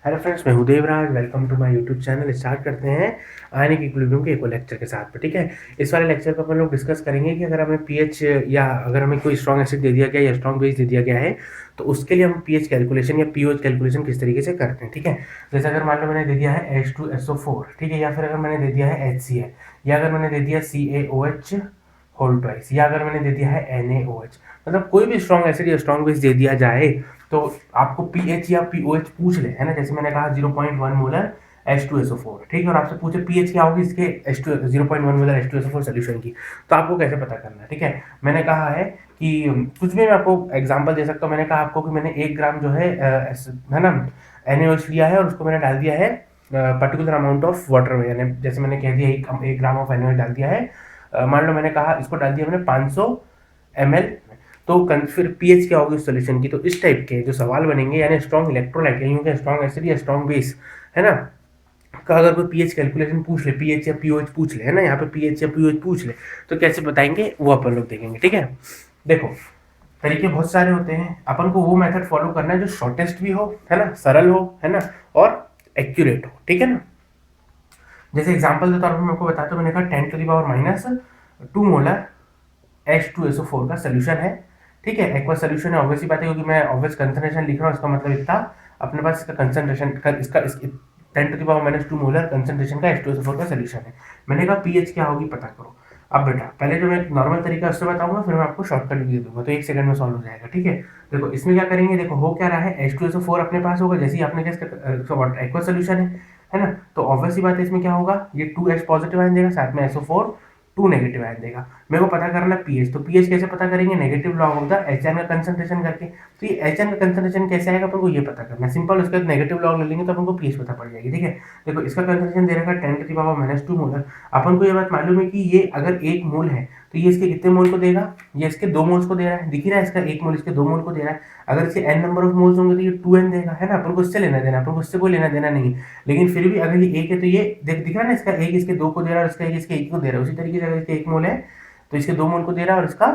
Hello friends, मैं हूं Devraj. Welcome to my YouTube channel. Start करते हैं आयनिक इक्विलिब्रियम के एक और लेक्चर के साथ में। ठीक है, इस वाले लेक्चर पर अपन लोग डिस्कस करेंगे कि अगर हमें पीएच या अगर हमें कोई स्ट्रॉन्ग एसिड दे दिया गया या स्ट्रॉन्ग बेस दे दिया गया है तो उसके लिए हम पीएच कैलकुलेशन या पीओएच कैलकुलेशन किस तरीके से करते हैं। ठीक है, जैसे अगर मान लो मैंने दे दिया है H2SO4, ठीक है, या फिर अगर मैंने दे दिया है HCl, या अगर मैंने दे दिया CaOH होल ट्वाइस, या अगर मैंने दे दिया है NaOH, मतलब कोई भी स्ट्रॉन्ग एसिड या स्ट्रॉन्ग बेस दे दिया जाए तो आपको पीएच या पीओएच पूछ ले, है ना। जैसे मैंने कहा 0.1 मोलर H2SO4, ठीक है, और आपसे पूछे पीएच क्या होगी इसके H2 0.1 मोलर H2SO4 सोल्यूशन की, तो आपको कैसे पता करना है। ठीक है, मैंने कहा है कि कुछ भी मैं आपको एग्जांपल दे सकता हूँ। मैंने कहा आपको कि मैंने 1 ग्राम जो है ना NaOH लिया है और उसको मैंने डाल दिया है पर्टिकुलर अमाउंट ऑफ वाटर में, यानी जैसे मैंने कह दिया 1 ग्राम ऑफ NaOH डाल दिया है। मान लो मैंने कहा इसको डाल दिया मैंने 500 ml, तो फिर पीएच क्या होगी उस सोल्यूशन की। तो इस टाइप के जो सवाल बनेंगे, यानी स्ट्रॉन्ग इलेक्ट्रोलाइट या स्ट्रॉन्ग एसिड या स्ट्रॉन्ग बेस, है ना, का अगर कोई पीएच कैलकुलेशन पूछ ले, पीएच या पीओएच पूछ ले, है ना, यहाँ पे पीएच या पीओएच पूछ ले, तो कैसे बताएंगे वो अपन लोग देखेंगे। ठीक है, देखो तरीके बहुत सारे होते हैं, अपन को वो मेथड फॉलो करना है जो शॉर्टेस्ट भी हो, है ना, सरल हो, है ना, और एक्यूरेट हो। ठीक है ना, जैसे एग्जांपल के तौर पर मैं आपको बताता हूँ। मैंने कहा 10⁻⁻2 मोलर H2SO4 का सोल्यूशन है। ठीक है, एक्वा सोल्यूशन है, ऑब्वियसली बात है, क्योंकि मैं ऑब्वियस कंसंट्रेशन लिख रहा हूँ, इसका मतलब इतना अपने पास इसका कंसंट्रेशन इसका 10⁻⁻2 मोलर कंसंट्रेशन का H2SO4 का सोल्यूशन है। मैंने कहा पीएच क्या होगी पता करो। अब बेटा पहले जो मैं एक नॉर्मल तरीका उससे बताऊंगा, फिर मैं आपको शॉर्टकट भी दे दूंगा, तो 1 सेकंड में सॉल्व हो जाएगा। ठीक है, देखो इसमें क्या करेंगे, देखो हो क्या रहा है, H2SO4 अपने पास होगा, जैसे ही आपने एक्वा सोल्यूशन है ना, तो ऑब्वियस सी बात है इसमें क्या होगा, ये 2H पॉजिटिव आयन देगा, साथ में SO4 2 नेगेटिव आयन देगा। मेरे को पता करना है पीएच, तो पीएच कैसे पता करेंगे, negative log of the H N का कंसंट्रेशन करके। तो ये एचएन का कंसंट्रेशन कैसे आएगा अपन को ये पता करना है, सिंपल, उसके बाद नेगेटिव लॉग ले लेंगे तो अपन को पीएच पता पड़ जाएगी। ठीक है, देखो इसका कंसंट्रेशन दे रखा है 10⁻⁻2 मोलर। अपन को ये बात मालूम है कि ये अगर 1 मोल है तो ये इसके कितने मोल को देगा, ये इसके 2 मोल्स को दे रहा है, दिख रहा है, इसका 1 मोल इसके 2 मोल को दे रहा है। अगर इसके n नंबर ऑफ मोल्स होंगे तो ये 2n देगा, है ना, अपन को इससे लेना देना, अपन को इससे कोई लेना देना नहीं। लेकिन फिर भी अगर ये 1 है तो ये दिख रहा है ना, इसका 1 इसके 2 को दे रहा है और इसका 1 इसके 1 को दे रहा है। उसी तरीके से अगर इसके 1 मोल है तो इसके 2 मोल को दे रहा है और इसका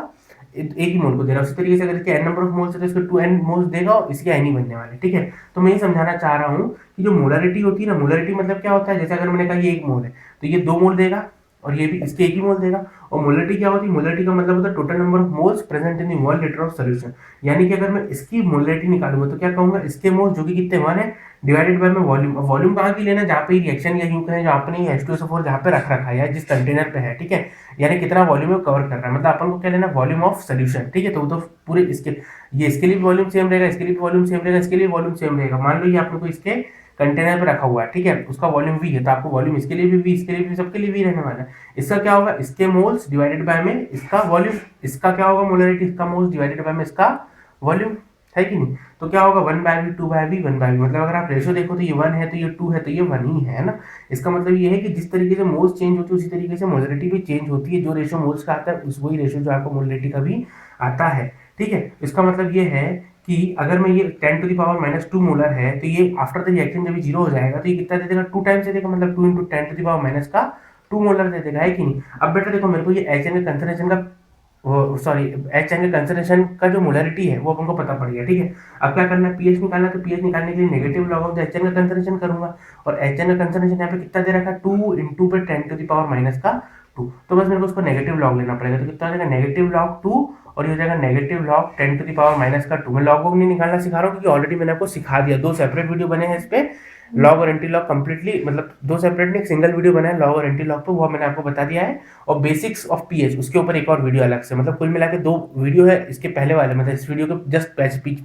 एक ही मोल को दे रहा है। उसी तरीके से अगर इसके n नंबर ऑफ मोल्स है तो इसके 2n मोल्स देगा और इसके n ही बनने वाले। ठीक है, तो मैं ये समझाना चाह रहा हूँ कि जो मोलरिटी होती है ना, मोलरिटी मतलब क्या होता है, जैसे अगर मैंने कहा ये 1 मोल है तो ये 2 मोल देगा और ये भी इसके 1 ही मोल देगा। और मोलरिटी क्या होती है, मोलरिटी का मतलब होता है total number of moles present in the 1 litre of solution. यानी कि अगर मैं इसकी मोलरिटी निकालूंगा तो क्या कहूंगा, इसके मोल्स जो कि कितने 1 है डिवाइडेड बाय में वॉल्यूम। वॉल्यूम कहाँ की लेना, जहाँ पे रिएक्शन या यूं कहें जहाँ पे H2SO4 जहाँ पे रख रखा है या जिस कंटेनर पे है। ठीक है, यानी कितना वॉल्यूम कवर कर रहा है, मतलब अपन को क्या लेना, वॉल्यूम ऑफ सोल्यूशन। ठीक है, तो पूरे इसके ये इसके लिए भी वॉल्यूम सेम रहेगा, इसके लिए भी वॉल्यूम सेम रहेगा, इसके लिए वॉल्यूम सेम रहेगा। मान लो ये आपने को इसके कंटेनर पे रखा हुआ है, ठीक है, उसका वॉल्यूम V है, तो आपको वॉल्यूम इसके लिए भी V, इसके लिए भी, सबके लिए V रहने वाला है। इसका क्या होगा, इसके मोल्स डिवाइडेड बाय में इसका वॉल्यूम। इसका क्या होगा, मोलरिटी, इसका मोल्स डिवाइडेड बाय में इसका वॉल्यूम, है कि नहीं। तो क्या होगा 1/V 2/V 1/V, मतलब अगर आप रेशो देखो तो ये 1 है तो ये 2 है तो ये 1 ही है ना। इसका मतलब ये है कि जिस तरीके से मोल्स चेंज होती है उसी तरीके से मोलरिटी भी चेंज होती है। जो रेशो मोल्स का आता है उस वही रेशो जो आपको मोलरिटी का भी आता है। ठीक है, इसका मतलब ये है कि अगर मैं ये 10⁻⁻2 मोलर है तो ये आफ्टर द रिएक्शन जब 0 हो जाएगा तो ये कितना दे देगा, 2 टाइम्स दे देगा, मतलब 2 × 10⁻⁻2 मोलर दे देगा, है कि नहीं। अब बेटा देखो मेरे को ये HN का कंसंट्रेशन का सॉरी HN के कंसंट्रेशन का जो मोलरिटी है वो अपन को पता पड़ गया। ठीक है, अब क्या करना है, पीएच निकालना है, तो पीएच निकालने के लिए negative log of the HN का कंसंट्रेशन करूंगा। और HN का कंसंट्रेशन यहाँ पे कितना दे रखा है, 2 × 10⁻⁻2। तो बस मेरे को उसको नेगेटिव लॉग लेना पड़ेगा, तो कितना हो जाएगा, नेगेटिव लॉग 2 और ये हो जाएगा नेगेटिव लॉग 10⁻⁻2। मैं लॉग नहीं निकालना सिखा रहा हूँ क्योंकि ऑलरेडी मैंने आपको सिखा दिया, 2 सेपरेट वीडियो बने हैं इस पे, लॉग और एंटी लॉग कंप्लीटली, मतलब 2 सेपरेट नहीं, एक सिंगल वीडियो बना है लॉग और एंटी लॉग पे, वो मैंने आपको बता दिया है। और बेसिक्स ऑफ पीएच उसके ऊपर एक और वीडियो अलग से, मतलब कुल मिला के 2 वीडियो है इसके पहले वाले, मतलब इस वीडियो के जस्ट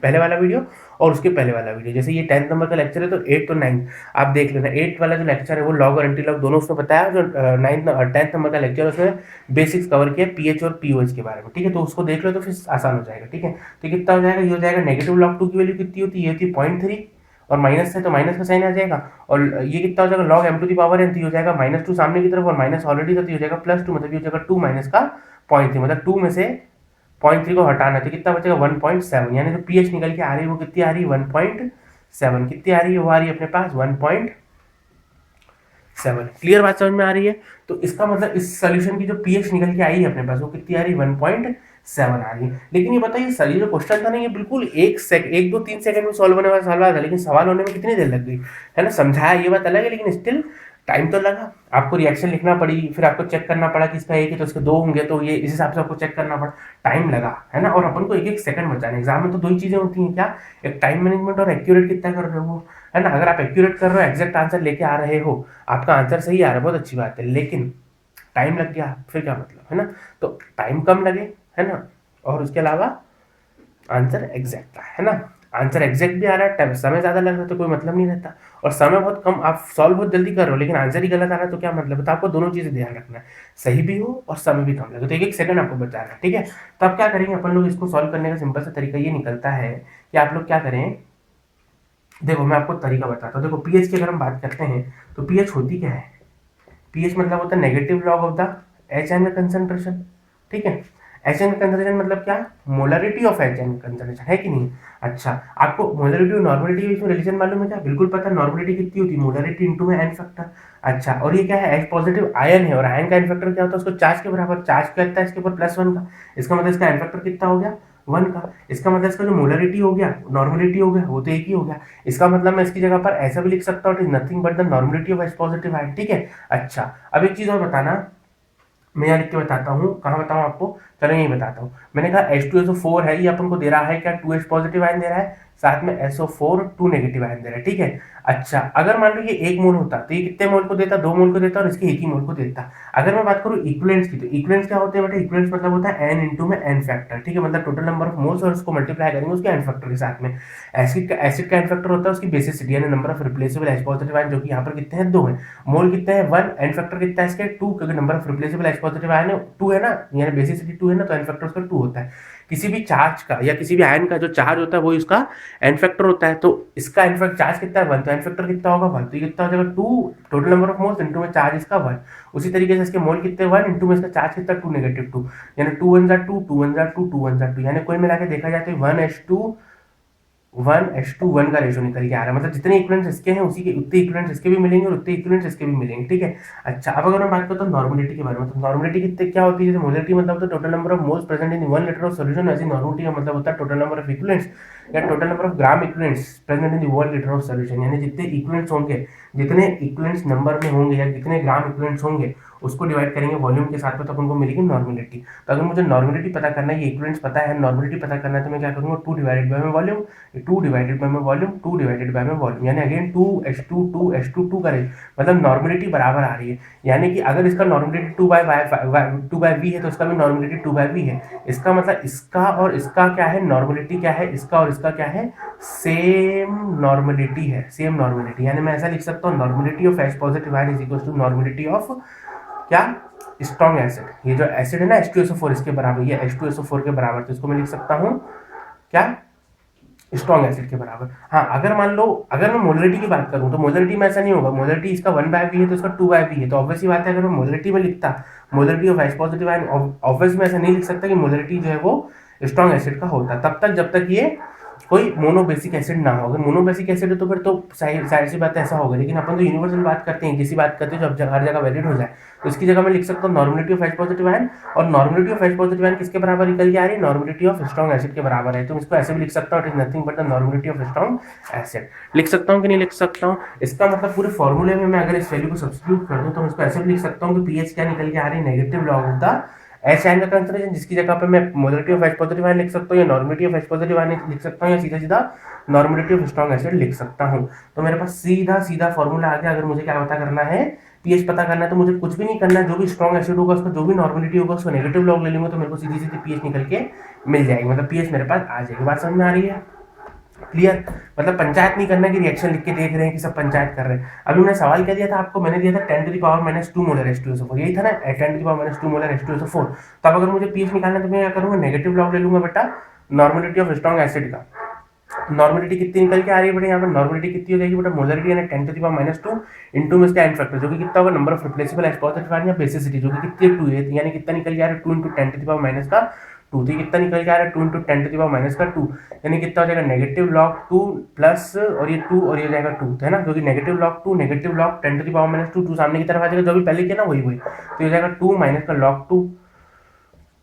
पहले वाला वीडियो और उसके पहले वाला वीडियो। जैसे ये 10th नंबर का लेक्चर है तो 8 और 9 आप देख लेना। 8 वाला जो लेक्चर है वो लॉग और एंटी लॉग दोनों उसमें बताया, जो 10th नंबर का लेक्चर उसमें बेसिक्स कवर किया पीएच और पीओएच के बारे में। ठीक है, तो उसको देख लो तो फिर आसान हो जाएगा। ठीक है, तो कितना हो जाएगा, ये हो जाएगा नेगेटिव लॉग 2 की वैल्यू कितनी होती है, ये होती है 0.3 और माइनस है तो माइनस का साइन आ जाएगा। और ये कितना हो जाएगा, log m to the power n, तो ये हो जाएगा -2 सामने की तरफ और माइनस ऑलरेडी था तो ये हो जाएगा +2, मतलब ये हो जाएगा 2 माइनस का 0.3, मतलब 2 में से 0.3 को हटाना तो कितना बचेगा 1.7, यानी जो पीएच निकल के आ रही है वो कितनी आ रही है 1.7, कितनी आ रही है वो आ रही है अपने पास 1.7। क्लियर बात समझ में आ रही है। तो इसका मतलब इस सोल्यूशन की जो पीएच निकल के आई है अपने पास वो कितनी आ रही है 1.7 7 आ रही है। लेकिन ये बताइए सर, ये जो क्वेश्चन था ना, ये बिल्कुल 1 2 3 सेकंड में सॉल्व होने वाला सवाल था, लेकिन सवाल होने में कितनी देर लग गई, है ना। समझाया ये बात अलग है, लेकिन स्टिल टाइम तो लगा। आपको रिएक्शन लिखना पड़ी, फिर आपको चेक करना पड़ा कि इसका एक है तो इसके 2 होंगे, तो ये इस हिसाब से आपको चेक करना पड़ा, टाइम लगा, है ना। और अपन को 1 1 सेकंड बचाना। एग्जाम में तो 2 ही चीजें होती हैं, क्या, एक टाइम मैनेजमेंट और एक्यूरेट कितना कर रहे हो, है ना। अगर आप एक्यूरेट कर रहे हो, एग्जैक्ट आंसर लेके आ रहे हो, आपका आंसर सही आ रहा है, बहुत अच्छी बात है, लेकिन टाइम लग गया, फिर क्या मतलब, है ना। तो टाइम कम लगे, है ना, और उसके अलावा आंसर एग्जैक्ट है ना। आंसर एग्जैक्ट भी आ रहा है, समय ज्यादा लग रहा है तो कोई मतलब नहीं रहता, और समय बहुत कम, आप सॉल्व बहुत जल्दी कर रहे हो लेकिन आंसर ही गलत आ रहा है, तो क्या मतलब है। तो आपको दोनों चीजें ध्यान रखना है, सही भी हो और समय भी कम लगे, तो 1 1 सेकंड आपको बचा रहा है, ठीक है। तो अब क्या करेंगे अपन लोग, इसको सॉल्व करने का सिंपल सा तरीका ये निकलता है कि आप लोग क्या करें। देखो मैं आपको तरीका बताता हूँ। देखो पीएच की अगर हम बात करते हैं तो पीएच होती क्या है, पीएच मतलब होता है negative log of the H N concentration, ठीक है। एच एन कंसंट्रेशन मतलब क्या, molarity of H N concentration, है कि नहीं। अच्छा, आपको मोलरिटी और नॉर्मलिटी के बीच में रिलेशन मालूम है क्या, बिल्कुल पता है। नॉर्मलिटी कितनी होती है, मोलरिटी इंटू में एन फैक्टर। अच्छा, और ये क्या है, एच पॉजिटिव आयन है, और आयन का एन फैक्टर क्या होता है, उसको चार्ज के बराबर, चार्ज क्या होता है इसके ऊपर +1 का, इसका मतलब इसका एन फैक्टर कितना हो गया, 1 का। इसका मतलब इसका जो मोलरिटी हो गया, नॉर्मलिटी हो गया, वो तो एक ही हो गया। इसका मतलब मैं इसकी जगह पर ऐसा भी लिख सकता हूँ, it is nothing but the normality of H positive ion, ठीक है। अच्छा, अब एक चीज और बताना, मैं यहाँ लिख के बताता हूँ, कहाँ बताऊँ आपको, चलो यही बताता हूँ। मैंने कहा H2SO4 है, ये अपन को दे रहा है क्या, 2H पॉजिटिव आयन दे रहा है, साथ में SO4 2 नेगेटिव आयन दे रहा है, ठीक है। अच्छा, अगर मान लो ये 1 मोल होता तो ये कितने मोल को देता, 2 मोल को देता, और इसके 1 ही मोल को देता। अगर मैं बात करूँ इक्विवेलेंस की, तो इक्विवेलेंस क्या होते हैं बेटा, इक्विवेलेंस मतलब होता है n इंटू में n फैक्टर, ठीक है। मतलब टोटल नंबर ऑफ मोल्स और उसको मल्टीप्लाई करेंगे उसके n फैक्टर के साथ में। एसिड का n फैक्टर होता है उसकी बेसिसिटी, यानी number of replaceable H positive ion, जो कि यहाँ पर कितने हैं, 2 हैं। मोल कितने हैं, 1, एन फैक्टर कितना है इसके, 2, क्योंकि number of replaceable H positive ion है 2 है ना, यानी बेसिसिटी 2 है ना, तो एन फैक्टर उसका 2 होता है। किसी भी चार्ज का या किसी भी आयन का जो चार्ज होता है वो इसका एन फैक्टर होता है, तो इसका एन फैक्टर चार्ज कितना है, 1, तो एन फैक्टर कितना होगा, 1, तो ये कितना हो जाएगा 2, total number of moles into में चार्ज इसका 1। उसी तरीके से इसके मोल कितने, 1 इंटू में इसका चार्ज कितना, 2 नेगेटिव 2, यानी 2 1 2, 2 1 2, 2 1 2, यानी कोई मिला के देखा जाए तो 1:1 का रेशो निकल के आ रहा है। मतलब जितने इक्विवेलेंट्स इसके हैं उसी के उतने इक्विवेलेंट्स इसके भी मिलेंगे और उतने इक्विवेलेंट्स इसके भी मिलेंगे, ठीक है। अच्छा, अब अगर मैं बात करता हूँ नॉर्मलिटी के बारे में, तो नॉर्मलिटी कितने क्या होती है, जैसे मोलरिटी मतलब होता है total number of moles present in 1 litre of solution, ऐसी नॉर्मलिटी का मतलब होता है टोटल नंबर ऑफ इक्विवेलेंट्स या total number of gram equivalents present in 1 litre of solution, यानी जितने इक्विवेलेंट्स होंगे, जितने इक्विवेलेंट्स नंबर में होंगे या जितने ग्राम इक्विवेलेंट्स होंगे, उसको डिवाइड करेंगे वॉल्यूम के साथ में, तो अपन को मिलेगी नॉर्मलिटी। तो अगर मुझे नॉर्मलिटी पता करना है, ये इक्विवेलेंट्स पता है, नॉर्मलिटी पता करना है, तो मैं क्या करूंगा, 2 डिवाइडेड बाय में वॉल्यूम, 2 डिवाइडेड बाय में वॉल्यूम, 2 डिवाइडेड बाय में वॉल्यूम, यानी अगेन 2 करें, मतलब नॉर्मलिटी बराबर आ रही है। यानी कि अगर इसका नॉर्मलिटी 2/v है तो इसका भी नॉर्मलिटी 2/v है। इसका मतलब इसका और इसका क्या है, नॉर्मलिटी क्या है, इसका और इसका क्या है, सेम नॉर्मलिटी है, सेम नॉर्मलिटी। यानी मैं ऐसा लिख सकता हूँ, normality of H positive ion is equal to normality of क्या, स्ट्रॉन्ग एसिड। ये जो एसिड है ना H2SO4, इसके बराबर, ये H2SO4 के बराबर, तो इसको मैं लिख सकता हूँ क्या, स्ट्रॉन्ग एसिड के बराबर। हाँ, अगर मान लो अगर मैं मोलरिटी की बात करूं तो मोलरिटी में ऐसा नहीं होगा, मोलरिटी इसका 1/v है तो इसका 2/v है, तो ऑब्वियसली बात है अगर मैं मोलरिटी में लिखता molarity of H positive ion, obviously मैं ऐसा नहीं लिख सकता कि मोलरिटी जो है वो स्ट्रॉन्ग एसिड का होता, तब तक जब तक ये कोई मोनोबेसिक एसिड ना हो। अगर मोनोबेसिक एसिड है तो फिर तो जाहिर सी बात ऐसा होगा, लेकिन अपन तो यूनिवर्सल बात करते हैं, किसी बात करते हैं जो हर जगह वैलिड हो जाए, तो इसकी जगह मैं लिख सकता हूँ normality of H positive ion, और normality of H positive ion किसके बराबर निकल के आ रही है, नॉर्मलिटी ऑफ स्ट्रॉन्ग एसिड के बराबर है। तो इसको ऐसे भी लिख सकता हूँ, it is nothing but the normality of strong acid. लिख सकता हूँ कि नहीं लिख सकता हूँ, इसका मतलब पूरे फॉर्मूले में मैं अगर इस वैल्यू को सब्स्टिट्यूट कर दूं तो मैं इसको ऐसे भी लिख सकता हूँ कि पीएच क्या निकल के आ रही है, negative log of the H ion का कंसंट्रेशन, जिसकी जगह पे मैं molarity of H positive ion लिख सकता हूँ या normality of H positive ion लिख सकता हूँ या सीधा सीधा नॉर्मलिटी ऑफ स्ट्रॉन्ग एसिड लिख सकता हूँ। तो मेरे पास सीधा सीधा फॉर्मूला आ गया। अगर मुझे क्या पता करना है, पीएच पता करना है, तो मुझे कुछ भी नहीं करना है, जो भी स्ट्रॉन्ग एसिड होगा उसका जो भी नॉर्मलिटी होगा उसको नेगेटिव लॉग ले लूंगा, तो मेरे को सीधी सीधी पीएच निकल के मिल जाएगी, मतलब पीएच मेरे पास आ जाएगी। बात समझ में आ रही है, क्लियर। मतलब पंचायत नहीं करना कि रिएक्शन लिख के देख रहे हैं कि सब पंचायत कर रहे हैं। अभी मैंने सवाल क्या दिया था आपको, मैंने दिया था 10⁻⁻2 मोलर H2SO4, यही था ना, 10⁻2 मोलर H2SO4। तो अब अगर मुझे पीएच निकालना है तो मैं क्या करूंगा, नेगेटिव लॉग ले लूंगा बेटा नॉर्मलिटी ऑफ स्ट्रॉन्ग एसिड का। नॉर्मलिटी कितनी निकल के आ रही है बेटा, यहाँ पर नॉर्मलिटी कितनी हो जाएगी बेटा, मोलरिटी यानी 10⁻2 इंटू में इसका एन फैक्टर, जो कि कितना होगा, number of replaceable H positive ion या बेसिसिटी, जो कि कितनी 2 है, यानी कितना निकल के आ रहा है, 2 इंटू 10⁻2, तो कितना निकल के आ रहा है, 2 इंटू 10⁻2, यानी कितना हो जाएगा, नेगेटिव लॉग 2 प्लस और ये 2 और ये जाएगा 2, है ना, क्योंकि नेगेटिव लॉग 2 नेगेटिव लॉग 10⁻2 2 सामने की तरफ आ जाएगा, जो भी पहले किया ना वही वही, तो ये जाएगा 2 माइनस का लॉग 2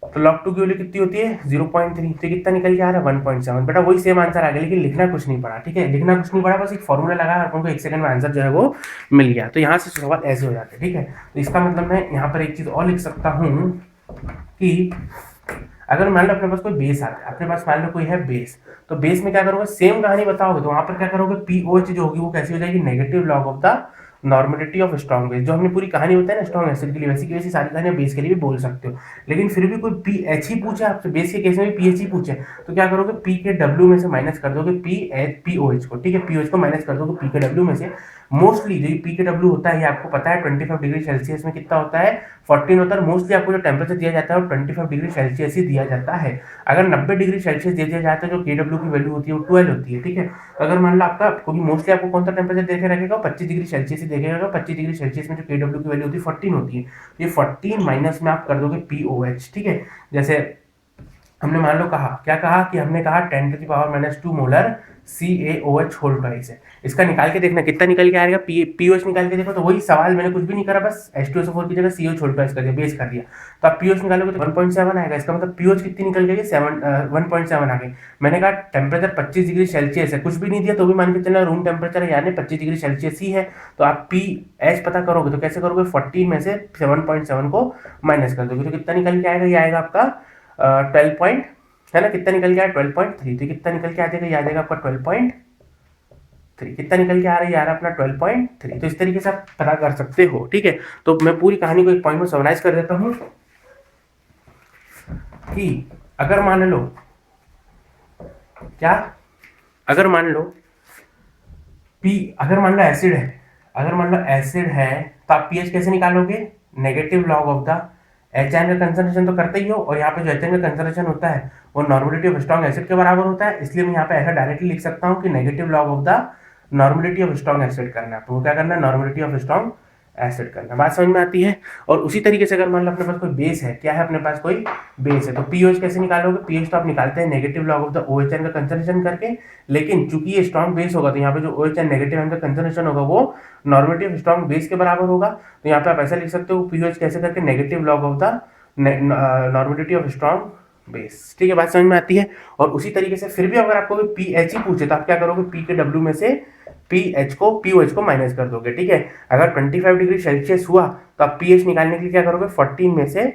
तो log 2 की वैल्यू कितनी होती है 0.3, तो कितना निकल के आ रहा है 1.7। बेटा वही सेम आंसर आ गया, लेकिन लिखना कुछ नहीं पड़ा, ठीक है, लिखना कुछ नहीं पड़ा, बस एक फॉर्मूला लगाया, अपन को 1 सेकंड में आंसर जो है वो मिल गया। तो यहाँ से सवाल ऐसे हो जाते हैं, ठीक है। तो इसका मतलब मैं यहाँ पर एक चीज और लिख सकता हूँ कि अगर मान लो अपने पास कोई बेस आता है, अपने पास मान लो कोई है बेस, तो बेस में क्या करोगे, सेम कहानी बताओगे, तो वहां पर क्या करोगे, पीओएच जो होगी वो कैसी हो जाएगी, negative log of the normality of strong base. जो हमने पूरी कहानी बताई ना स्ट्रॉन्ग एसिड के लिए, वैसी की वैसी सारी कहानियां बेस के लिए भी बोल सकते हो। लेकिन फिर भी कोई पीएच ही पूछे आपसे, बेस के केस में भी पीएच ही पूछे, तो क्या करोगे, पी के डब्ल्यू में से माइनस कर दोगे पीओएच को, ठीक है, पीओएच को माइनस कर दोगे पी के डब्ल्यू में से। मोस्टली जो पी के डब्ल्यू होता है ये आपको पता है 25 डिग्री सेल्सियस में कितना होता है, 14 होता है। मोस्टली आपको जो टेम्परेचर दिया जाता है वो 25 डिग्री सेल्सियस ही दिया जाता है। अगर 90 डिग्री सेल्सियस दे दिया जाता है, जो के डब्ल्यू की वैल्यू होती है वो 12 होती है, ठीक है। तो अगर मान लो आपका, क्योंकि मोस्टली आपको कौन सा टेम्परेचर देखे रखेगा, 25 डिग्री सेल्सियस ही देखेगा। 25 डिग्री सेल्सियस में जो के डब्ल्यू की वैल्यू होती है 14 होती है, ये 14 माइनस में आप कर दोगे पीओएच, ठीक है। जैसे हमने मान लो कहा, क्या कहा कि हमने कहा 10⁻⁻2 मोलर CaOH होल ट्वाइस है। इसका निकाल के देखना कितना निकल के आएगा, पीओएच निकाल के देखो। तो वही सवाल, मैंने कुछ भी नहीं करा, बस H2SO4 की जगह COH होल ट्वाइस कर दिया, बेस कर दिया। तो आप पीओएच निकालोगे तो 1.7 आएगा। इसका मतलब पीओएच कितनी निकल जाएगी, 1.7 आ गई। मैंने कहा टेम्परेचर 25 डिग्री सेल्सियस है, कुछ भी नहीं दिया तो भी मान के चलना रूम टेम्परेचर है, यानी 25 डिग्री सेल्सियस ही है। तो आप पीएच पता करोगे तो कैसे करोगे, 14 में से 7.7 को माइनस कर दोगे, तो कितना निकल के आएगा, ये आएगा आपका 12 पॉइंट, है ना, कितना निकल के आया 12.3। तो कितना निकल के आ जाएगा, ये आ जाएगा आपका 12.3। कितना निकल के आ रहा है यार अपना 12.3। तो इस तरीके से आप पता कर सकते हो, ठीक है। तो मैं पूरी कहानी को एक पॉइंट में समराइज कर देता हूं कि अगर मान लो, क्या, अगर मान लो अगर मान लो एसिड है, अगर मान लो एसिड है, तो आप पीएच कैसे निकालोगे, negative log of the HN का कंसंट्रेशन तो करते ही हो, और यहाँ पे जो HN का कंसंट्रेशन होता है वो नॉर्मेलिटी ऑफ स्ट्रॉन्ग एसिड के बराबर होता है। इसलिए मैं यहाँ पे ऐसा डायरेक्टली लिख सकता हूँ कि negative log of the normality of strong acid करना है। आपको क्या करना है, नॉर्मेलिटी ऑफ स्ट्रॉन्ग एसिड करना। बात समझ में आती है। और उसी तरीके से अगर मान लो अपने पास कोई बेस है, क्या है अपने पास कोई बेस है, तो पीओएच कैसे निकालोगे, पीएच तो आप निकालते हैं negative log of the OHN का कंसंट्रेशन करके, लेकिन चूंकि ये स्ट्रॉन्ग बेस होगा तो यहाँ पे जो OHN नेगेटिव का कंसंट्रेशन होगा वो नॉर्मेलिटी ऑफ स्ट्रॉन्ग बेस के बराबर होगा। तो यहाँ पे आप ऐसा लिख सकते हो, पीओएच कैसे करके, negative log of the normality of strong base, ठीक है, बात समझ में आती है। और उसी तरीके से फिर भी अगर आपको पीएच ही पूछे तो आप क्या करोगे, पी के डब्ल्यू में से पीओएच को माइनस कर दोगे, ठीक है। अगर 25 डिग्री सेल्सियस हुआ तो आप पीएच निकालने के लिए क्या करोगे, 14 में से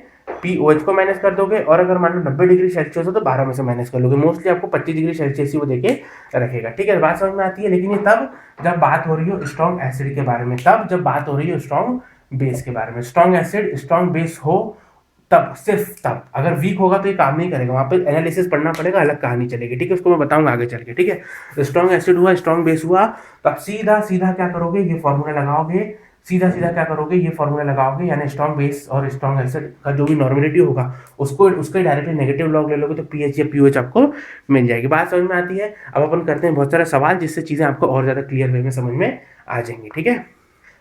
पीओएच को माइनस कर दोगे, और अगर मान लो 90 डिग्री सेल्सियस हो तो 12 में से माइनस कर लोगे। मोस्टली आपको 25 डिग्री सेल्सियस ही वो देके रखेगा, ठीक है, बात समझ में आती है। लेकिन ये तब जब बात हो रही हो स्ट्रॉन्ग एसिड के बारे में, तब जब बात हो रही हो स्ट्रॉन्ग बेस के बारे में। स्ट्रॉन्ग एसिड स्ट्रॉन्ग बेस हो तब, सिर्फ तब। अगर वीक होगा तो ये काम नहीं करेगा, वहां पे एनालिसिस पढ़ना पड़ेगा, अलग कहानी चलेगी, ठीक है, उसको मैं बताऊंगा आगे चल के, ठीक है। स्ट्रॉन्ग एसिड हुआ, स्ट्रॉन्ग बेस हुआ, तो आप सीधा सीधा क्या करोगे, ये फॉर्मूला लगाओगे, सीधा सीधा क्या करोगे, ये फॉर्मूला लगाओगे, यानी स्ट्रॉन्ग बेस और स्ट्रॉन्ग एसिड का जो भी नॉर्मेलिटी होगा उसको उसका डायरेक्टली नेगेटिव लॉग ले लोगे, तो पीएच या पीओएच आपको मिल जाएगी। बात समझ में आती है। अब अपन करते हैं बहुत सारे सवाल, जिससे चीजें आपको और ज्यादा क्लियर वे में समझ में आ जाएंगी, ठीक है।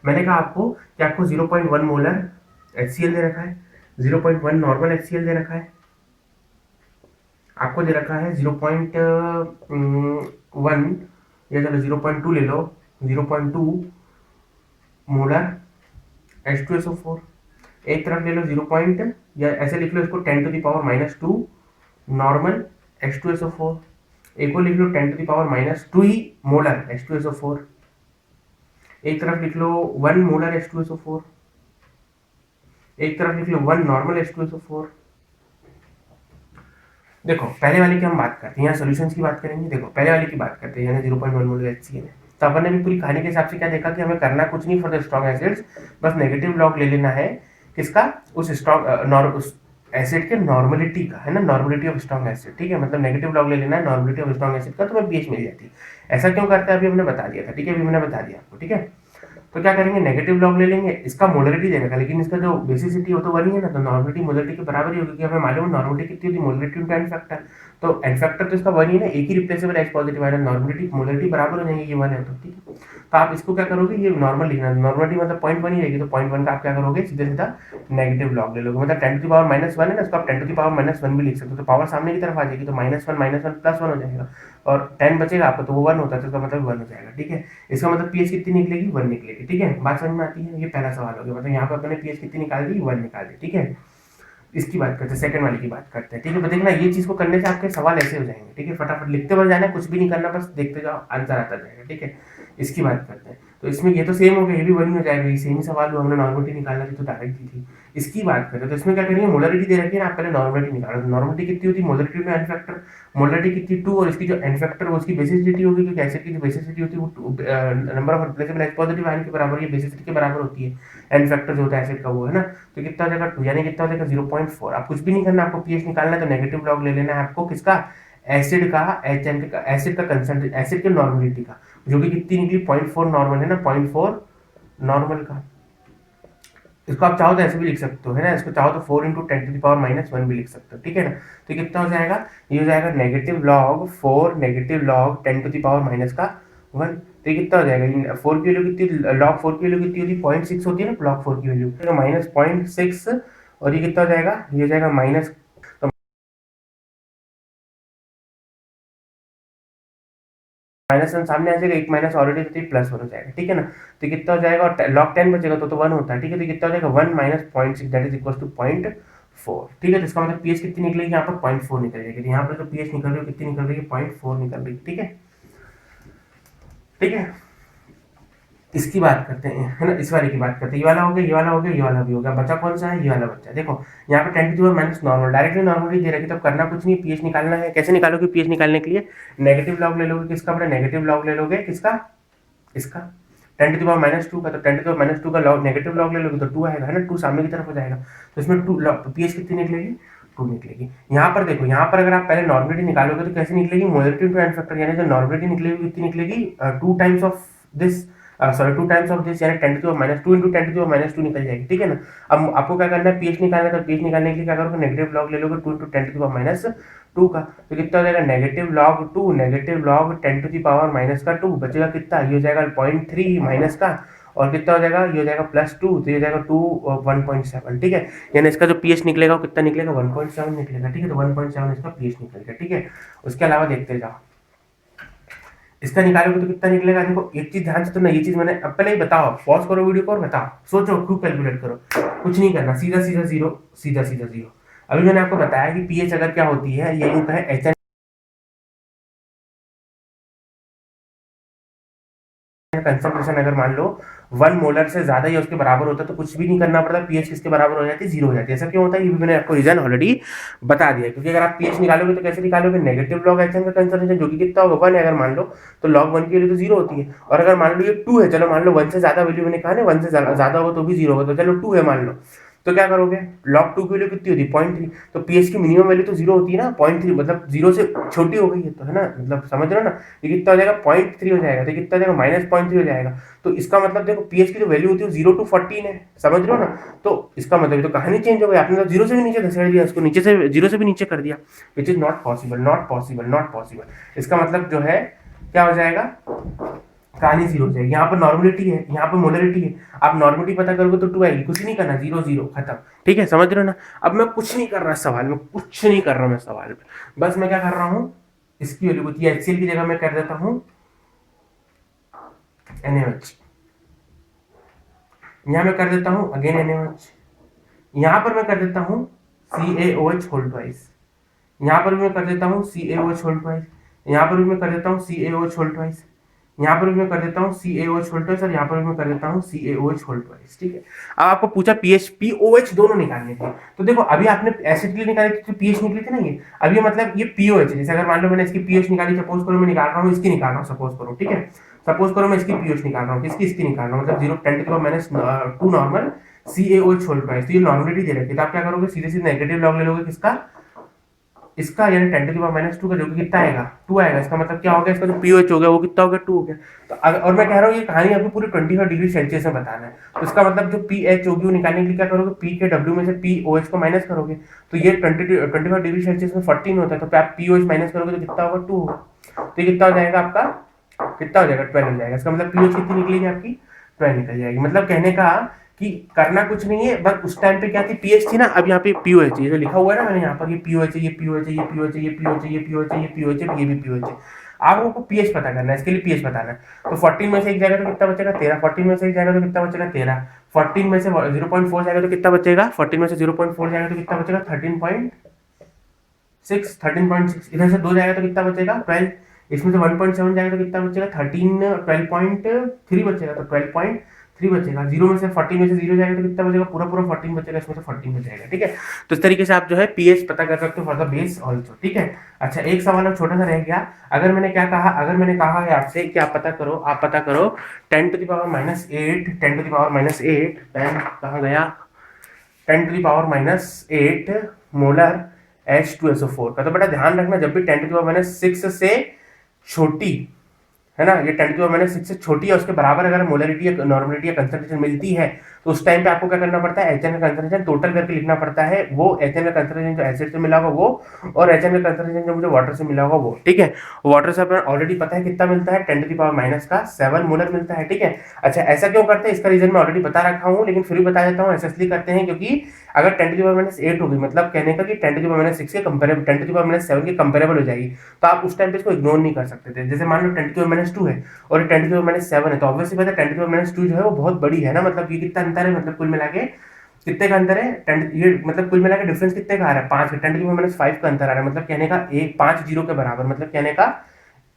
मैंने कहा आपको कि आपको 0.1 मोलर HCl दे रखा है, 0.1 नॉर्मल HCl दे रखा है, आपको दे रखा है 0.1 या चलो 0.2 ले लो, 0.2 मोलर H2SO4। एक तरफ ले लो 0. या ऐसे लिख लो इसको 10⁻⁻2 नॉर्मल H2SO4। एक को लिख लो 10⁻⁻2 ही मोलर H2SO4। एक तरफ लिख लो 1 मोलर H2SO4, एक तरफ लिख लो 1 नॉर्मल H2SO4। देखो पहले वाले की हम बात करते हैं, यहाँ सॉल्यूशंस की बात करेंगे। देखो पहले वाले की बात करते हैं, यानी 0.1 मोलर HCl है। तो अपन ने भी पूरी कहानी के हिसाब से क्या देखा कि हमें करना कुछ नहीं फॉर द स्ट्रॉन्ग एसिड्स, बस नेगेटिव लॉग ले लेना है किसका, उस स्ट्रॉन्ग उस एसिड के नॉर्मलिटी का, है ना, नॉर्मलिटी ऑफ स्ट्रॉन्ग एसिड, ठीक है। मतलब नेगेटिव लॉग ले लेना है नॉर्मलिटी ऑफ स्ट्रॉन्ग एसिड का, तो हमें पीएच मिल जाती है। ऐसा क्यों करते हैं अभी हमने बता दिया था, ठीक है, अभी मैंने बता दिया आपको, ठीक है। तो क्या करेंगे, नेगेटिव लॉग ले लेंगे, इसका मोलरिटी देने का, लेकिन इसका जो बेसिसिटी हो तो वही है ना, तो नॉर्मलिटी मोलरिटी के बराबर ही होगी, क्योंकि हमें मालूम है नॉर्मलिटी कितनी होती है, मोलरिटी इनटू एन फैक्टर। तो एन फैक्टर तो इसका वन ही है ना, एक ही replaceable H positive ion, normality molarity बराबर हो जाएंगे, ये वन है तो, ठीक है। तो आप इसको क्या करोगे, ये नॉर्मल लिखना, नॉर्मलिटी मतलब 0.1 ही रहेगी, तो 0.1 का आप क्या करोगे, सीधा सीधा नेगेटिव लॉग ले लोगे। मतलब 10⁻⁻1 है ना, इसको आप 10⁻⁻1 भी लिख सकते हो, तो पावर सामने की तरफ आ जाएगी, तो -1 +1 हो जाएगा, और 10 बचेगा आपको, तो वो 1 होता है, तो इसका मतलब 1 हो जाएगा, ठीक है। इसका मतलब पीएच कितनी निकलेगी, 1 निकलेगी, ठीक है, बात समझ में आती है। ये पहला सवाल हो गया, मतलब यहाँ पे अपने पीएच कितनी निकाल दी, 1 निकाल दी, ठीक है। इसकी बात करते हैं, सेकंड वाले की बात करते हैं, ठीक है। तो देखना ये चीज़ को करने से आपके सवाल ऐसे हो जाएंगे, ठीक है। फटाफट लिखते बढ़ जाना, कुछ भी नहीं करना, बस देखते जाओ, आंसर आता जाएगा, ठीक है। इसकी बात करते हैं, तो इसमें ये तो सेम हो गया, ये भी वही हो जाएगा, ये सेम ही सवाल हुआ, हमने नॉर्मलिटी निकालना थी तो डायरेक्ट दी थी। इसकी बात करें तो इसमें क्या करेंगे, मोलरिटी दे रखी है ना, आप पहले नॉर्मलिटी निकालो। तो नॉर्मलिटी कितनी होती है, मोलरिटी में एन फैक्टर, मोलरिटी कितनी 2, और इसकी जो एन फैक्टर है उसकी बेसिसिटी होगी, क्योंकि एसिड की जो बेसिसिटी होती है वो number of replaceable H positive ion के बराबर, ये बेसिसिटी के बराबर होती है। एन फैक्टर जो होता है एसिड का वो है ना, तो कितना हो जाएगा 2, यानी कितना हो जाएगा 0.4। आप कुछ भी नहीं करना, आपको पीएच निकालना है तो नेगेटिव लॉग ले लेना है आपको, किसका, एसिड का, एच एन का, एसिड का कंसेंट्रेशन, एसिड के नॉर्मलिटी का, जो कि कितनी निकली 0.4 नॉर्मल है ना, 0.4 नॉर्मल का। इसको आप चाहो तो ऐसे भी लिख सकते हो, है ना, इसको चाहो तो 4 इंटू 10⁻⁻1 भी लिख सकते हो, ठीक है ना। तो कितना हो जाएगा, ये हो जाएगा नेगेटिव लॉग 4 नेगेटिव लॉग 10⁻⁻1। तो ये कितना हो जाएगा, 4 की वैल्यू कितनी, लॉग 4 की वैल्यू कितनी होती है, 0.6 होती है ना, लॉग 4 की वैल्यू -0.6, और ये कितना हो जाएगा, ये हो जाएगा माइनस, -1 सामने आ जाएगा, एक माइनस ऑलरेडी होती है, +1 हो जाएगा, ठीक है ना। तो कितना हो जाएगा, और लॉग 10 बचेगा तो 1 होता है, ठीक है। तो कितना हो जाएगा 1 minus 0.6 that is equal to 0.4, ठीक है। तो इसका मतलब पीएच कितनी निकलेगी, यहाँ पर 0.4 निकल जाएगी। तो यहाँ पर जो पीएच निकल रही है कितनी निकल रही है, 0.4 निकल रही है, ठीक है, ठीक है। इसकी बात करते हैं, है ना, इस वाले की बात करते हैं, ये वाला हो गया, ये वाला हो गया, ये वाला भी हो गया, बचा कौन सा है, ये वाला बच्चा। देखो यहाँ पे 10 माइनस नॉर्मल, डायरेक्टली नॉर्मल दे रखी, तो करना कुछ नहीं, पीएच निकालना है। कैसे निकालोगे पीएच निकालने के लिए, नेगेटिव लॉग ले लोगे, किसका, अपना नेगेटिव लॉग ले लोगे, किसका, इसका 10⁻², का तो 10⁻² का लॉग नेगेटिव लॉग ले लोगे तो 2 आएगा, है ना, 2 सामने की तरफ हो जाएगा। तो इसमें 2 पीएच कितनी निकलेगी, 2 निकलेगी। यहाँ पर देखो, यहाँ पर अगर आप पहले नॉर्मलिटी निकालोगे तो कैसे निकलेगी, मोलरिटी टू एन फैक्टर, यानी जो नॉर्मलिटी निकलेगी कितनी निकलेगी, 2 times of this, sorry 2 times of this, यानी 10⁻² इंटू 10⁻² निकल जाएगी, ठीक है ना। अब आपको क्या करना है, पीएच निकालना है, तो पीएच निकालने के लिए क्या करोगे, नेगेटिव लॉग ले लोगे 2 इंटू 10⁻² का, तो कितना हो जाएगा, नेगेटिव लॉग 2 नेगेटिव लॉग 10⁻² बचेगा कितना, ये हो जाएगा 0.3 माइनस का, और कितना हो जाएगा, ये हो जाएगा +2, तो ये हो जाएगा 2 1.7, ठीक है। यानी इसका जो पीएच निकलेगा वो कितना निकलेगा, 1.7 निकलेगा, ठीक है। तो 1.7 इसका पीएच निकलेगा, ठीक है। उसके अलावा देखते जाओ, इसका निकालोगे तो कितना निकलेगा। देखो एक चीज ध्यान से, तो ना ये चीज मैंने अब पहले ही बताओ, पॉज करो वीडियो को और बताओ, सोचो, खूब कैलकुलेट करो, कुछ नहीं करना, सीधा सीधा जीरो, सीधा सीधा जीरो। अभी मैंने आपको बताया कि पीएच अगर क्या होती है, ये यूं है एच कंसंट्रेशन अगर मान लो 1 मोलर से ज्यादा या उसके बराबर होता है तो कुछ भी नहीं करना पड़ता, पीएच किसके बराबर हो जाती है, 0 हो जाती है। ऐसा क्यों होता है, ये भी मैंने आपको रीजन ऑलरेडी बता दिया। क्योंकि अगर आप पीएच निकालोगे तो कैसे निकालोगे, नेगेटिव लॉग एच का कंसंट्रेशन जो कि कितना होगा 1 है अगर मान लो, तो लॉग 1 की वैल्यू तो 0 होती है। और अगर मान लो ये 2 है, चलो मान लो 1 से ज्यादा वैल्यू मैंने कहा ना, 1 से ज्यादा होगा तो भी 0 होगा, तो चलो 2 है मान लो, तो क्या करोगे, लॉग 2 की वैल्यू कितनी होती है 0.3, तो पीएच की मिनिमम वैल्यू तो 0 होती है ना, 0.3 मतलब 0 से छोटी हो गई है, तो है ना, मतलब समझ रहे हो ना। ये कितना हो जाएगा 0.3 हो जाएगा, तो कितना हो जाएगा -0.3 हो जाएगा। तो इसका मतलब देखो पीएच की जो वैल्यू होती है 0 to 14 है, समझ रहे हो ना। तो इसका मतलब तो कहानी चेंज हो गई, आपने तो 0 से भी नीचे धकेल दिया, इसको नीचे से 0 से भी नीचे कर दिया, which is not possible, not possible, not possible. इसका मतलब जो है क्या हो जाएगा, कहानी 0 हो जाएगी। यहाँ पर नॉर्मलिटी है, यहाँ पर मोलरिटी है, आप नॉर्मलिटी पता करोगे तो 2 आएगी, कुछ नहीं करना, 0 0 खत्म, ठीक है, समझ रहे हो ना। अब मैं कुछ नहीं कर रहा सवाल में, कुछ नहीं कर रहा मैं सवाल में, बस मैं क्या कर रहा हूँ, इसकी वैल्यू होती है HCl की जगह मैं कर देता हूँ NaOH, यहाँ मैं कर देता हूँ अगेन NaOH, यहाँ पर मैं कर देता हूँ CaOH होल ट्वाइस, यहाँ पर भी मैं कर देता हूँ CaOH होल ट्वाइस, यहाँ पर भी मैं कर देता हूँ CaOH होल ट्वाइस, यहाँ पर भी मैं कर देता हूँ CaOH होल ट्वाइस, और यहाँ पर भी मैं कर देता हूँ CaOH होल ट्वाइस, ठीक है। अब आपको पूछा पीएच POH दोनों निकालने थे, तो देखो अभी आपने एसिड के लिए निकाली थी तो पीएच निकली थी ना, ये अब ये मतलब ये POH है। जैसे अगर मान लो मैंने इसकी पीएच निकाली, सपोज करो मैं निकाल रहा हूँ इसकी, निकाल रहा हूँ सपोज करो, ठीक है, सपोज करो मैं इसकी पीएच निकाल रहा हूँ, किसकी, इसकी निकाल रहा हूँ, मतलब 0 10⁻² नॉर्मल CaOH होल ट्वाइस, तो ये नॉर्मलिटी दे रखी है, तो आप क्या करोगे, सीधे सीधे नेगेटिव लॉग ले लोगे, किसका, इसका, यानी 10⁻² का, जो कि कितना आएगा 2 आएगा। इसका मतलब क्या हो गया, इसका जो पीओएच हो गया वो कितना हो गया 2 हो गया। तो और मैं कह रहा हूँ ये कहानी अभी पूरी 25 डिग्री सेल्सियस में बताना है, तो इसका मतलब जो पीएच होगी वो निकालने के लिए क्या करोगे, पी के डब्ल्यू में से पीओएच को माइनस करोगे, तो ये 25 डिग्री सेल्सियस में 14 होता है, तो आप पीओएच माइनस करोगे तो कितना होगा 2 होगा, तो ये कितना हो जाएगा आपका, कितना हो जाएगा 12 हो जाएगा। इसका मतलब पीओएच कितनी निकलेगी आपकी, 12 निकल जाएगी। मतलब कहने का कि करना कुछ नहीं है, बस उस टाइम पे क्या थी, पीएच थी ना, अब यहाँ पे पीओएच है, जो लिखा हुआ है ना मैंने यहाँ पर, ये पीओएच है, ये पीओएच है, ये पीओएच है, ये पीओएच है, ये पीओएच है, ये पीओएच है, ये भी पीओएच है। आपको पीएच पता करना है, इसके लिए पीएच बताना है। तो 14 में से एक जाएगा तो कितना बचेगा 13, 14 में से एक जाएगा तो कितना बचेगा 13, 14 में से 0.4 जाएगा तो कितना बचेगा, 14 में से 0.4 जाएगा तो कितना बचेगा, 13.6, 13.6 इधर से 2 जाएगा तो कितना बचेगा 12, इसमें से 1.7 जाएगा तो कितना बचेगा 12.3 बचेगा, तो 12.3 बचेगा। 0 में से 14 में से 0 जाएगा तो कितना बचेगा, पूरा पूरा 14 बचेगा, इसमें से 14 बचेगा, ठीक है। तो इस तरीके से आप जो है पीएच पता कर सकते हो फॉर द बेस ऑल्सो, ठीक है। अच्छा, एक सवाल अब छोटा सा रह गया। अगर मैंने क्या कहा, अगर मैंने कहा है आपसे कि आप पता करो 10 to the power -8, 10 to the power -8, 10 कहाँ गया, 10 to the power -8 molar H2SO4 का। तो बेटा ध्यान रखना, जब भी 10 to the power -6 से छोटी है ना, ये 10 to the power -6 से छोटी है, उसके बराबर अगर मोलरिटी या नॉर्मलिटी या कंसंट्रेशन मिलती है तो उस टाइम पे आपको क्या करना पड़ता है, एचएन का कंसंट्रेशन टोटल करके लिखना पड़ता है। वो एचएन का कंसंट्रेशन जो एसिड से मिला होगा वो, और एचएन का कंसंट्रेशन जो मुझे वाटर से मिला होगा वो, ठीक है। वाटर से अपना ऑलरेडी पता है कितना मिलता है, 10 to the power -7 मोलर मिलता है, ठीक है। अच्छा, ऐसा क्यों करते हैं, इसका रीजन मैं ऑलरेडी बता रखा हूँ, लेकिन फिर भी बता देता हूँ। ऐसा इसलिए करते हैं क्योंकि अगर 10 to the power -8 होगी, मतलब कहने का कि 10 to the power -6 के कंपेरेबल, 10 to the power -7 के कंपेरेबल हो जाएगी, तो आप उस टाइम पे इसको इग्नोर नहीं कर सकते थे। जैसे मान लो 10 to the power -2 है और 10 to the power -7 है, तो ऑब्वियसली बात है 10 to the power -2 जो है वो बहुत बड़ी है ना, मतलब ये कितना अंतर है, मतलब कुल मिला के कितने का अंतर है, 10 ये मतलब कुल मिला के डिफरेंस कितने का आ रहा है, 5 का, 10 to the power -5 का अंतर आ रहा है, मतलब कहने का 5 जीरो के बराबर, मतलब कहने का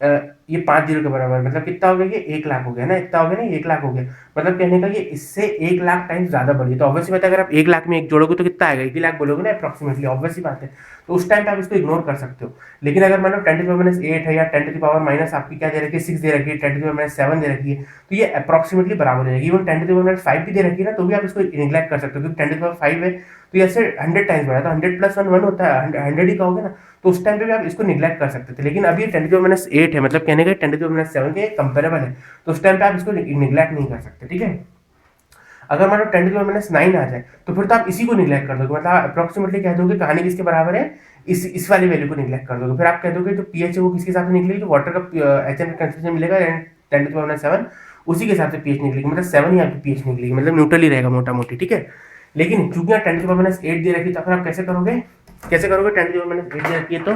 ये 5 जीरो के बराबर, मतलब कितना हो गया, ये 1 लाख हो गया ना, इतना हो गया ना, 1 लाख हो गया, मतलब कहने का ये इससे 1 लाख टाइम्स ज्यादा बड़ी है। तो ऑब्वियसली बात है, अगर आप 1 लाख में 1 जोड़ोगे तो कितना आएगा, 1 लाख बोलोगे ना अप्रोक्सीमेटली, ऑब्वियसली बात है। तो उस टाइम पे आप इसको इग्नोर कर सकते हो। लेकिन अगर मान लो 10 to the power -8 है, या 10 to the power माइनस आपकी क्या दे रखी है, 6 दे रखी है, 10 to the power -7 दे रखी है, तो ये अप्रोक्सीमेटली बराबर हो जाएगी। इवन 10 to the power -5 भी दे रखी है ना, तो भी आप इसको निगलेक्ट कर सकते हो, क्योंकि 10 to the power 5 है तो ये ऐसे 100 टाइम्स बढ़ा, तो 100 + 1 1 होता है, 100 ही कहोगे ना, तो उस टाइम पे भी आप इसको निगलेक्ट कर सकते थे। लेकिन अभी 10 to the power -8 है, मतलब कहने का 10 to the power -7 के कंपेरेबल है, तो उस टाइम पे आप इसको निगलेक्ट नहीं कर सकते, ठीक है। अगर मान लो 10 to the power -9 आ जाए तो फिर तो आप इसी को निगलेक्ट कर दोगे, मतलब अप्रोक्सीमेटली कह दोगे कहानी किसके बराबर है, इस वाली वैल्यू को निगलेक्ट कर दोगे। फिर आप कह दोगे जो पीएच है वो किसके हिसाब से निकलेगी, जो वाटर का एचएन का कंसंट्रेशन मिलेगा 10 to the power -7 उसी के हिसाब से पीएच निकलेगी, मतलब 7 ही आपकी पीएच निकलेगी, मतलब न्यूट्रल ही रहेगा मोटा मोटी, ठीक है। लेकिन चूंकि 10 to the power -8 दे रखी, तो फिर आप कैसे करोगे, 10 to the power -8 दे रखी है, तो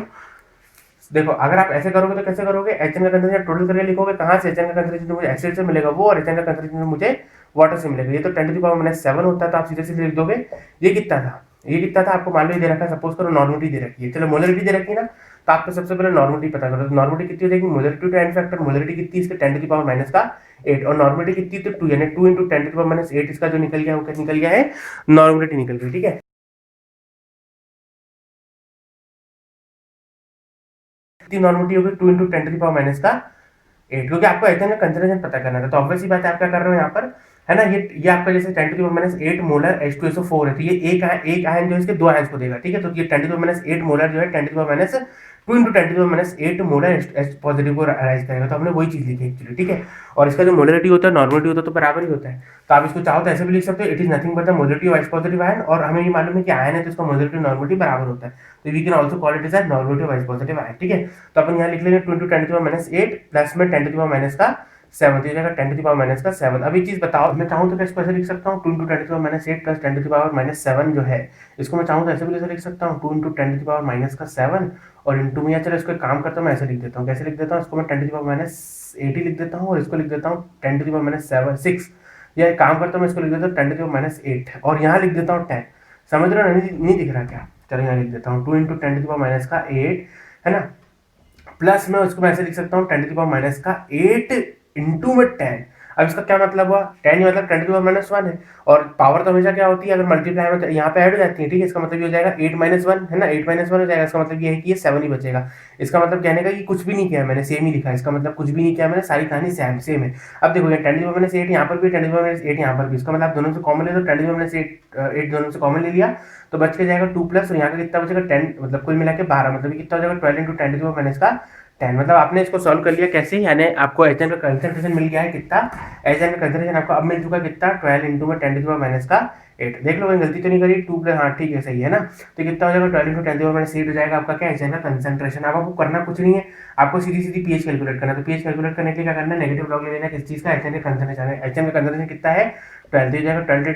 देखो अगर आप ऐसे करोगे तो कैसे करोगे, एचएन का कंसंट्रेशन टोटल करके लिखोगे, कहाँ से एचएन का कंसंट्रेशन मुझे एसिड से मिलेगा वो, और एचएन का कंसंट्रेशन मुझे वाटर से मिलेगा, ये तो 10 to the power -7 होता है, तो आप सीधे सीधे लिख दोगे ये कितना था, ये कितना था आपको मान लो ये दे रखा है, सपोज करो नॉर्मलिटी दे रखी है, चलो मोलरिटी दे रखी है ना, तो आपको सबसे पहले नॉर्मलिटी पता करो, तो नॉर्मलिटी कितनी हो जाएगी, molarity to n factor, molarity कितनी इसके 10 to the power -8 और नॉर्मलिटी कितनी, तो 2, यानी 2 × 10 to the power -8 इसका जो निकल गया वो क्या निकल गया है, नॉर्मलिटी निकल गई, ठीक है। कितनी नॉर्मलिटी होगी, 2 × 10 to the power -8, क्योंकि आपको एचएन का कंसंट्रेशन पता करना था, तो ऑब्वियसली बात है आप क्या कर रहे हो यहाँ पर, है ना, ये आपका जैसे 10 to the power -8 molar H2SO4 है, तो ये एक आयन जो है इसके 2 आयन्स को देगा, ठीक है। तो ये 10 to the power -8 मोलर जो है 10 to the power -2 × 10 to the power -8 molar H positive को राइज करेगा, तो हमने वही चीज लिखी एक्चुअली, ठीक है। और इसका जो मोलरिटी होता है नॉर्मलिटी होता है तो बराबर ही होता है, तो आप इसको चाहो तो ऐसे भी लिख सकते हो, it is nothing but the molarity of H positive ion, और हमें ये मालूम है कि आयन है तो इसका मोलरिटी नॉर्मलिटी बराबर होता है, तो we can also call it as normality of H positive ion, ठीक है। तो अपन यहाँ लिख लेंगे 2 × 10 to the power -8 प्लस में 10 to the power -7, तो ये जाएगा 10 to the power -7। अब ये चीज बताओ, मैं चाहूँ तो इसको ऐसे लिख सकता हूँ 2 × 10 to the power -8 plus 10 to the power -7 जो है, इसको मैं चाहूँ तो ऐसे भी ऐसे लिख सकता हूँ 2 × 10 to the power -7 और इंटू में, या चलो इसको एक काम करता हूँ मैं ऐसे लिख देता हूँ, कैसे लिख देता हूँ, इसको मैं 10 to the power -8 ही लिख देता हूँ और इसको लिख देता हूँ 10 to the power -6, या एक काम करता हूँ मैं इसको लिख देता हूँ 10 to the power -8 और यहाँ लिख देता हूँ 10, समझ रहे हो, नहीं दिख रहा क्या, चलो यहाँ लिख देता हूँ 2 × 10 to the power -8 है ना, प्लस में उसको मैं ऐसे लिख सकता हूँ 10 to the power -8 इंटू में 10। अब इसका क्या मतलब हुआ, 10 ही मतलब 10 to the power -1 है, और पावर तो हमेशा क्या होती है, अगर मल्टीप्लाई में तो यहाँ पे ऐड हो जाती है, ठीक है। इसका मतलब ये हो जाएगा 8 - 1 है ना, 8 - 1 हो जाएगा, इसका मतलब ये है कि ये 7 ही बचेगा। इसका मतलब कहने का कि कुछ भी नहीं किया मैंने, सेम ही लिखा है, इसका मतलब कुछ भी नहीं किया मैंने, सारी कहानी सेम है। अब देखो ये 10 to the power -8 यहाँ पर भी, 10 to the power -8 यहाँ पर भी, इसका मतलब आप दोनों से कॉमन ले लो, 10 to the power -8 दोनों से कॉमन ले लिया तो बच के जाएगा 2 प्लस, और यहाँ का कितना बचेगा 10, मतलब कुल मिला के 12, मतलब कितना हो जाएगा 12 × 10 to the power -10, मतलब आपने इसको सॉल्व कर लिया कैसे, यानी आपको एचएन का कंसंट्रेशन मिल गया है कितना, एचएन का कंसंट्रेशन आपको अब मिल चुका है कितना, 12 इंटू में 10 to the power -8, देख लो कहीं गलती तो नहीं करी, 2 प्लस, हाँ ठीक है सही है ना, तो कितना हो जाएगा 12 इंटू 10 to the power -8 हो जाएगा आपका क्या, एचएन का कंसंट्रेशन। अब आपको करना कुछ नहीं है, आपको सीधी सीधी पीएच कैलकुलेट करना है, तो पीएच कैलकुलेट करने के लिए क्या करना है, नेगेटिव लॉग ले लेना किस चीज का, एचएन का कंसंट्रेशन है, एचएन का कंसंट्रेशन कितना है 12, तो जाएगा 12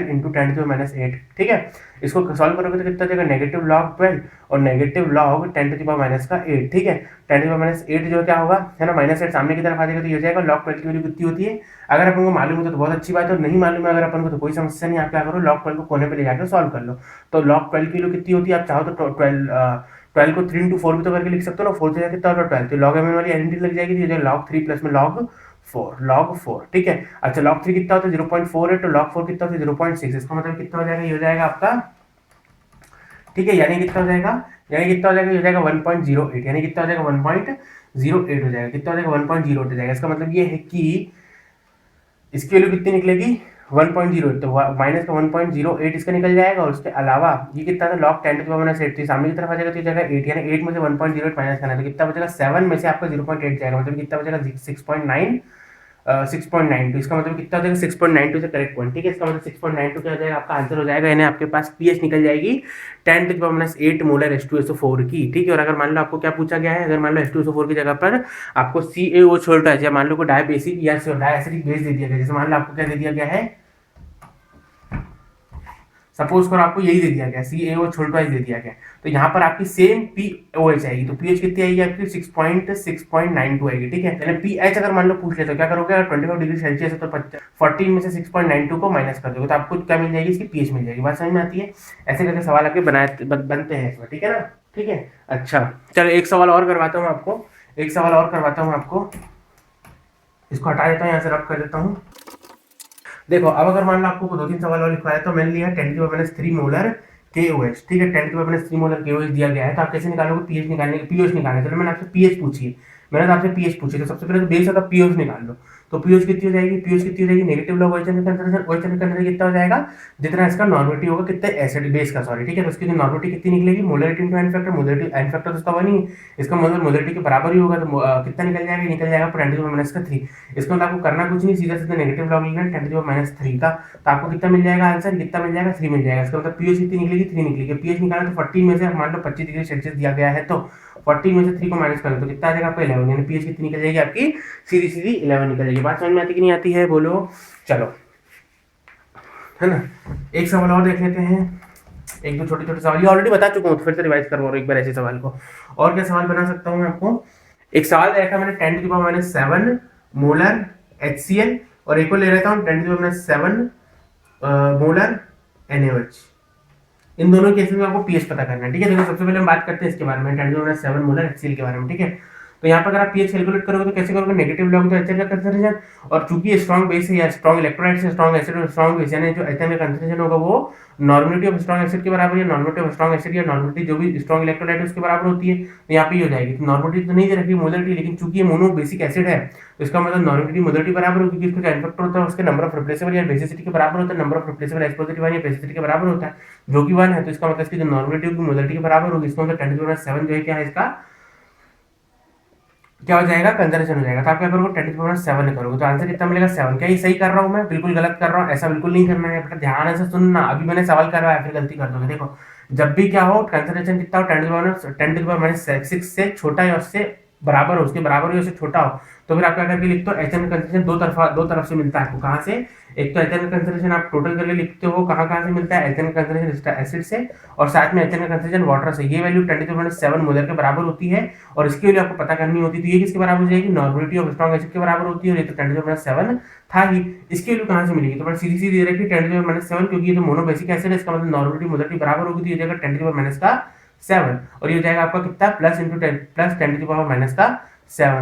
इंटू 10 to the power -8, ठीक है। इसको सॉल्व करोगे तो कितना जाएगा, नेगेटिव लॉग 12 और negative log 10 to the power -8, ठीक है। 10 to the power -8 जो क्या होगा, है ना, -8 सामने की तरफ आ जाएगा तो ये हो जाएगा, लॉग 12 की वैल्यू कितनी होती है, अगर अपन को मालूम हो तो बहुत अच्छी बात है, और नहीं मालूम है अगर अपन को तो कोई समस्या नहीं। आप क्या करो, log 12 को कोने पे ले जाकर सॉल्व कर लो। तो log 12 की वैल्यू कितनी होती है, आप चाहो तो 12 को 3 into 4 भी तो करके लिख सकते हो ना, 4 से कितना होगा 12, तो log mn वाली आइडेंटिटी लग जाएगी, तो log 3 प्लस में log 4, ठीक है। अच्छा log 3 कितना होता है 0.4 है, तो log 4 कितना होता है 0.6, इसका मतलब कितना हो जाएगा, ये हो जाएगा आपका, ठीक है, यानी कितना हो जाएगा, यानी कितना हो जाएगा, ये हो जाएगा 1.08, यानी कितना हो जाएगा 1.08 हो जाएगा, कितना हो जाएगा 1.08 हो जाएगा। इसका मतलब ये है कि इसकी वैल्यू कितनी निकलेगी 1.08, तो माइनस का 1.08 इसका निकल जाएगा, और उसके अलावा ये कितना था log 10 to the power -8, सामने की तरफ आ जाएगा तो ये जाएगा 8, यानी 8 में से 1.08 माइनस करना है, तो कितना बचेगा 7 में से आपका 0.8 जाएगा, मतलब कितना बचेगा 6.9, 6.92, इसका मतलब कितना हो जाएगा 6.92 से करेक्ट पॉइंट, ठीक है। इसका मतलब 6.92 क्या हो जाएगा, आपका आंसर हो जाएगा, यानी आपके पास पीएच निकल जाएगी 10 to the power -8 molar H2SO4 की, ठीक है। और अगर मान लो आपको क्या पूछा गया है, अगर मान लो H2SO4 की जगह पर आपको CaO छोटा है, या मान लो को डायबेसिक या डायएसिडिक बेस दे दिया गया, जैसे मान लो आपको क्या दे दिया गया है, सपोज करो आपको यही दे दिया गया CaO छोटा दे दिया गया, तो यहाँ पर आपकी सेम POH आएगी, तो पीएच कितनी आएगी आपकी 6.92 आएगी, ठीक है। यानी पीएच अगर मान लो पूछ ले तो क्या करोगे, अगर 25 डिग्री सेल्सियस है तो 14 में से 6.92 को माइनस कर दोगे, तो आपको क्या मिल जाएगी, इसकी पीएच मिल जाएगी। बात समझ में आती है, ऐसे करके सवाल आपके बनते हैं इसमें, ठीक है ना, ठीक है। अच्छा चलो एक सवाल और करवाता हूँ आपको, एक सवाल और करवाता हूँ आपको, इसको हटा देता हूँ, यहाँ से रब कर देता हूँ। देखो अब अगर मान लो आपको 2-3 सवाल और लिखवाया, तो मैंने लिया 10 की पावर -3 मोलर KOH, ठीक है, 10 की पावर -3 मोलर KOH दिया गया है, तो आप कैसे निकालोगे पीएच निकालने के, पीओएच निकालने, चलो मैंने आपसे पीएच पूछी है, मैंने तो आपसे पीएच पूछी, तो सबसे पहले तो बेस होगा पीओएच निकाल लो, तो पीओएच कितनी हो जाएगी, पीओएच कितनी हो जाएगी, negative log OH concentration, OH concentration कितना हो जाएगा, जितना इसका नॉर्मेटिव होगा, कितने एसिड बेस का, सॉरी, ठीक है। तो इसकी जो नॉर्मेटिव कितनी निकलेगी, molarity into N factor, molarity N factor तो इसका 1 ही, इसका मतलब मोलरिटी के बराबर ही होगा, तो कितना निकल जाएगा, निकल जाएगा 10 to the power -3, इसको मतलब आपको करना कुछ नहीं, सीधा सीधा नेगेटिव लॉग लेना 10 to the power -3 का, तो आपको कितना मिल जाएगा आंसर, कितना मिल जाएगा 3 मिल जाएगा। इसका मतलब पीएच कितनी निकलेगी 3 निकलेगी, पीएच निकालना तो 40 में से मान लो 25 डिग्री सेल्सियस दिया गया है, तो 40 में से 3 को माइनस कर दो, तो कितना आ जाएगा आपका 11, यानी पीएच कितनी निकल जाएगी आपकी, सीधी सीधी 11 निकल जाएगी। बात समझ में आती कि नहीं आती है, बोलो। चलो है ना, एक सवाल और देख लेते हैं, एक दो छोटे छोटे सवाल ये ऑलरेडी बता चुका हूँ, तो फिर से रिवाइज करवा रहा हूँ एक बार ऐसे सवाल को। और क्या सवाल बना सकता हूँ मैं आपको, एक सवाल दे रखा मैंने 10 to the power -7 molar HCl, और एक और ले रहता हूँ 10 to the power -7 molar NaOH। इन दोनों केसेस में आपको पीएच पता करना है, ठीक है। देखो सबसे पहले हम बात करते हैं इसके बारे में 10 to the power -7 molar HCl के बारे में, ठीक है। तो यहाँ पर अगर आप पीएच कैलकुलेट करोगे तो कैसे करोगे, नेगेटिव लॉग तो एचएन का कंसंट्रेशन, और चूंकि स्ट्रॉन्ग बेस है या स्ट्रॉन्ग इलेक्ट्रोलाइट से स्ट्रॉन्ग एसिड और स्ट्रॉन्ग बेस, यानी जो एचएन का कंसंट्रेशन होगा वो नॉर्मेलिटी ऑफ स्ट्रॉन्ग एसिड के बराबर है, नॉर्मेलिटी ऑफ स्ट्रॉन्ग एसिड या नॉर्मेलिटी जो भी स्ट्रॉन्ग इलेक्ट्रोलाइट है उसके बराबर होती है, तो यहाँ पे ही हो जाएगी। तो नॉर्मेलिटी तो नहीं दे रखी मोलरिटी, लेकिन चूंकि ये मोनो बेसिक एसिड है तो इसका मतलब नॉर्मेलिटी मोलरिटी बराबर होगी, क्योंकि इसका फैक्टर होता है उसके नंबर ऑफ रिप्लेसेबल या बेसिसिटी के बराबर होता है, number of replaceable H positive या बेसिसिटी के बराबर होता है, जो कि 1 है, तो इसका मतलब इसकी जो नॉर्मेलिटी होगी मोलरिटी के बराबर होगी, इसका मतलब 10 to the power -7 जो है क्या है, इसका क्या हो जाएगा, कंजर्वेशन हो जाएगा। तो आप क्या करोगे 10 to the power -7 करोगे, तो आंसर कितना मिलेगा 7। क्या ये सही कर रहा हूँ मैं, बिल्कुल गलत कर रहा हूँ, ऐसा बिल्कुल नहीं करना है बेटा, ध्यान से सुनना, अभी मैंने सवाल करवाया फिर गलती कर दोगे। देखो जब भी क्या हो कंसंट्रेशन कितना हो 10 to the power -6 से छोटा है, उससे बराबर हो, उसके बराबर हो, उससे छोटा हो, तो फिर आप क्या करके लिखते हो, एचएन का कंसंट्रेशन दो तरफ से मिलता है आपको, कहाँ से, एक तो एचएन का कंसंट्रेशन आप टोटल करके लिखते हो कहाँ से मिलता है, एचएन का कंसंट्रेशन एसिड से, और साथ में एचएन का कंसंट्रेशन वाटर से, ये value 10 to the power -7 molar के बराबर होती है, और इसकी वैल्यू आपको पता करनी होती है, तो ये किसके बराबर हो जाएगी, नॉर्मेलिटी ऑफ स्ट्रॉन्ग एसिड के बराबर होती है, और ये तो 10 to the power -7 था ही, इसकी वैल्यू कहाँ से मिलेगी, तो सीधी सीधी दे रखी 10 to the power -7, क्योंकि ये जो मोनो बेसिक एसिड है इसका मतलब नॉर्मेलिटी मोलरिटी बराबर होगी, तो ये जाएगा 10 to the power -7, और ये हो जाएगा आपका कितना प्लस 10 to the power -7।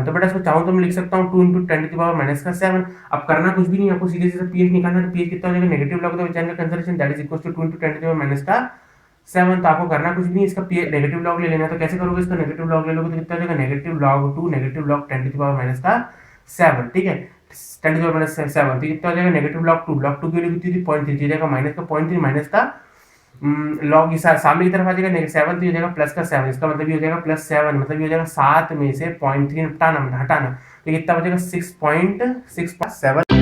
तो बेटा इसको चाहूँ तो मैं लिख सकता हूँ 2 into 10 to the power -7। अब करना कुछ भी नहीं, आपको सीधे सीधे पीएच निकालना है, तो पीएच कितना हो जाएगा, नेगेटिव लॉग ऑफ एचएन का concentration that is equal to 2 into 10 to the power -7। तो आपको करना कुछ भी नहीं, इसका नेगेटिव लॉग ले लेना, तो कैसे करोगे, इसका नेगेटिव लॉग ले लोगे तो कितना हो जाएगा, negative log 2 negative log 10 to the power -7, ठीक है, 10 to the power -7, तो कितना हो जाएगा, नेगेटिव लॉग 2 की वैल्यू कितनी थी 0.3, जाएगा माइनस का 0.3 माइनस का लॉग इस सामने की तरफ आ जाएगा -7, तो ये हो जाएगा प्लस का 7, इसका मतलब ये हो जाएगा +7, मतलब ये हो जाएगा 7 में से 0.3 हटाना, तो कितना बचेगा 6.7